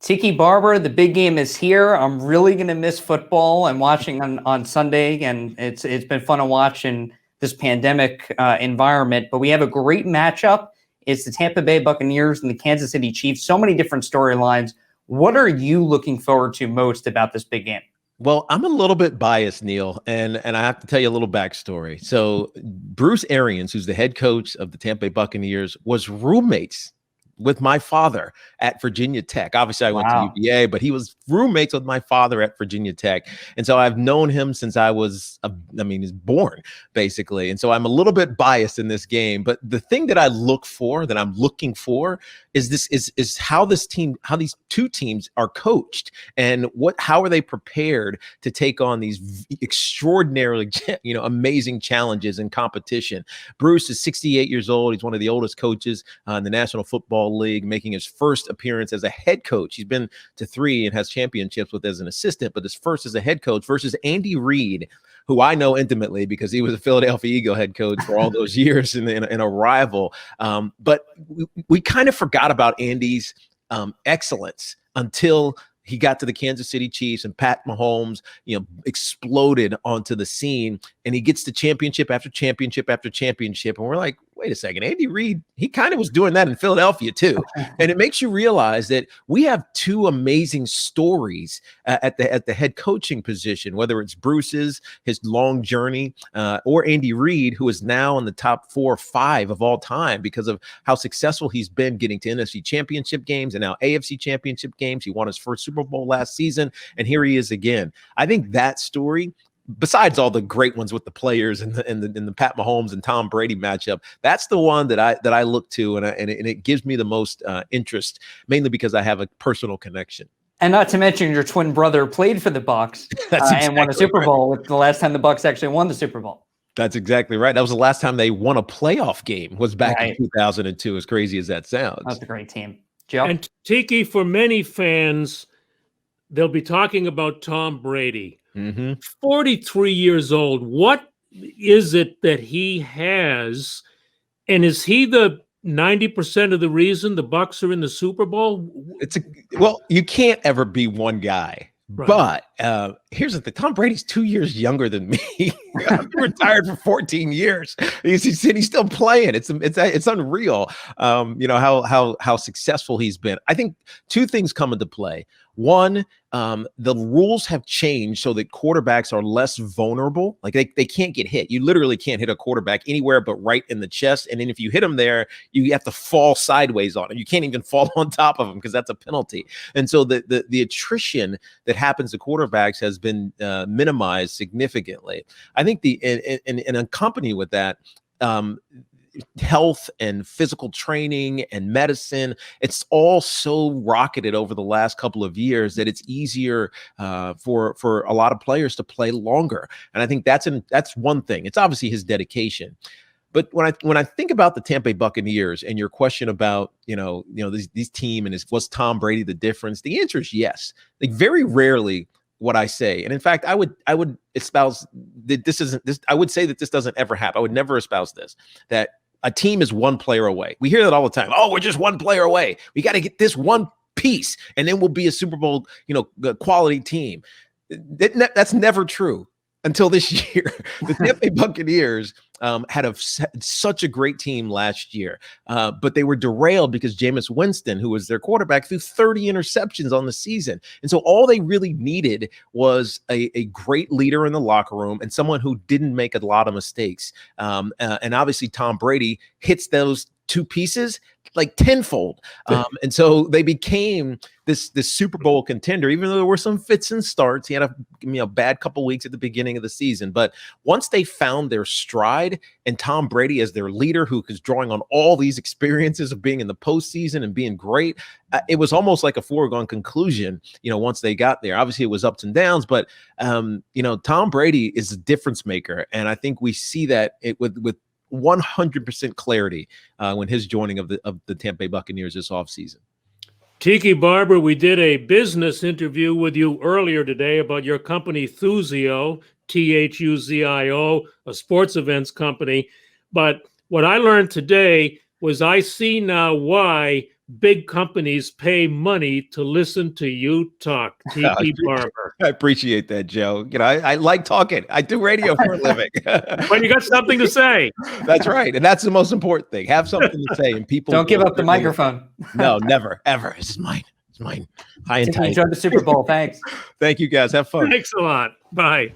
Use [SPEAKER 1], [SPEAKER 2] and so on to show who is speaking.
[SPEAKER 1] Tiki Barber, the big game is here. I'm really going to miss football. I'm watching on Sunday, and it's been fun to watch in this pandemic environment. But we have a great matchup. It's the Tampa Bay Buccaneers and the Kansas City Chiefs. So many different storylines. What are you looking forward to most about this big game?
[SPEAKER 2] Well, I'm a little bit biased, Neil, and I have to tell you a little backstory. So Bruce Arians, who's the head coach of the Tampa Bay Buccaneers, was roommates with my father at Virginia Tech. Obviously, I went to UVA, but he was roommates with my father at Virginia Tech. And so I've known him since I was, he's born, basically. And so I'm a little bit biased in this game. But the thing that I'm looking for is how these two teams are coached and how are they prepared to take on these extraordinarily, amazing challenges and competition. Bruce is 68 years old. He's one of the oldest coaches in the National Football League, making his first appearance as a head coach. He's been to 3 and has championships with as an assistant, but his first as a head coach versus Andy Reid, who I know intimately because he was a Philadelphia Eagle head coach for all those years in a rival. But we kind of forgot about Andy's excellence until he got to the Kansas City Chiefs and Pat Mahomes, exploded onto the scene, and he gets to championship after championship after championship. And we're like, wait a second, Andy Reid, he kind of was doing that in Philadelphia too. And it makes you realize that we have two amazing stories at the head coaching position, whether it's Bruce's, his long journey, or Andy Reid, who is now in the top 4 or 5 of all time because of how successful he's been getting to NFC championship games and now AFC championship games. He won his first Super Bowl last season, and here he is again. I think that story, besides all the great ones with the players and the Pat Mahomes and Tom Brady matchup, that's the one that I look to, and it gives me the most interest, mainly because I have a personal connection.
[SPEAKER 1] And not to mention, your twin brother played for the Bucs and won a Super Bowl. With the last time the Bucs actually won the Super Bowl.
[SPEAKER 2] That's exactly right. That was the last time they won a playoff game. Was back in 2002. As crazy as that sounds,
[SPEAKER 1] that's a great team. Joe?
[SPEAKER 3] And Tiki, for many fans, they'll be talking about Tom Brady. 43 years old. What is it that he has? And is he the 90% of the reason the Bucs are in the Super Bowl?
[SPEAKER 2] Well, you can't ever be one guy. Right. But here's the thing. Tom Brady's 2 years younger than me. He retired for 14 years. He's still playing. It's unreal. How successful he's been. I think 2 things come into play. One, the rules have changed so that quarterbacks are less vulnerable. Like they can't get hit. You literally can't hit a quarterback anywhere but right in the chest. And then if you hit him there, you have to fall sideways on him. You can't even fall on top of him because that's a penalty. And so the attrition that happens to quarterbacks has been minimized significantly. I think and accompany with that, health and physical training and medicine, it's all so rocketed over the last couple of years that it's easier for a lot of players to play longer. And I think that's one thing. It's obviously his dedication. But when I think about the Tampa Bay Buccaneers and your question about these team and was Tom Brady the difference, the answer is yes. Like very rarely what I say, and in fact, I would espouse that I would say that this doesn't ever happen. I would never espouse this, that a team is one player away. We hear that all the time. Oh, we're just one player away. We got to get this one piece, and then we'll be a Super Bowl, quality team. That's never true until this year. The Tampa Bay Buccaneers had such a great team last year, but they were derailed because Jameis Winston, who was their quarterback, threw 30 interceptions on the season. And so all they really needed was a great leader in the locker room and someone who didn't make a lot of mistakes. And obviously Tom Brady hits those 2 pieces like tenfold. And so they became this Super Bowl contender, even though there were some fits and starts. He had a bad couple weeks at the beginning of the season. But once they found their stride and Tom Brady as their leader, who is drawing on all these experiences of being in the postseason and being great, it was almost like a foregone conclusion, once they got there. Obviously, it was ups and downs, but, Tom Brady is a difference maker. And I think we see that with 100% clarity when his joining of the Tampa Bay Buccaneers this offseason.
[SPEAKER 3] Tiki Barber, we did a business interview with you earlier today about your company, Thuzio, Thuzio, a sports events company. But what I learned today was I see now why big companies pay money to listen to you talk. Tiki Barber.
[SPEAKER 2] I appreciate that, Joe. You know, I like talking. I do radio for a living.
[SPEAKER 3] When you got something to say.
[SPEAKER 2] That's right. And that's the most important thing. Have something to say. And people
[SPEAKER 1] don't give up the microphone.
[SPEAKER 2] No, never, ever. This is mine. It's mine. High and tight.
[SPEAKER 1] Enjoy the Super Bowl. Thanks.
[SPEAKER 2] Thank you, guys. Have fun.
[SPEAKER 3] Thanks a lot. Bye.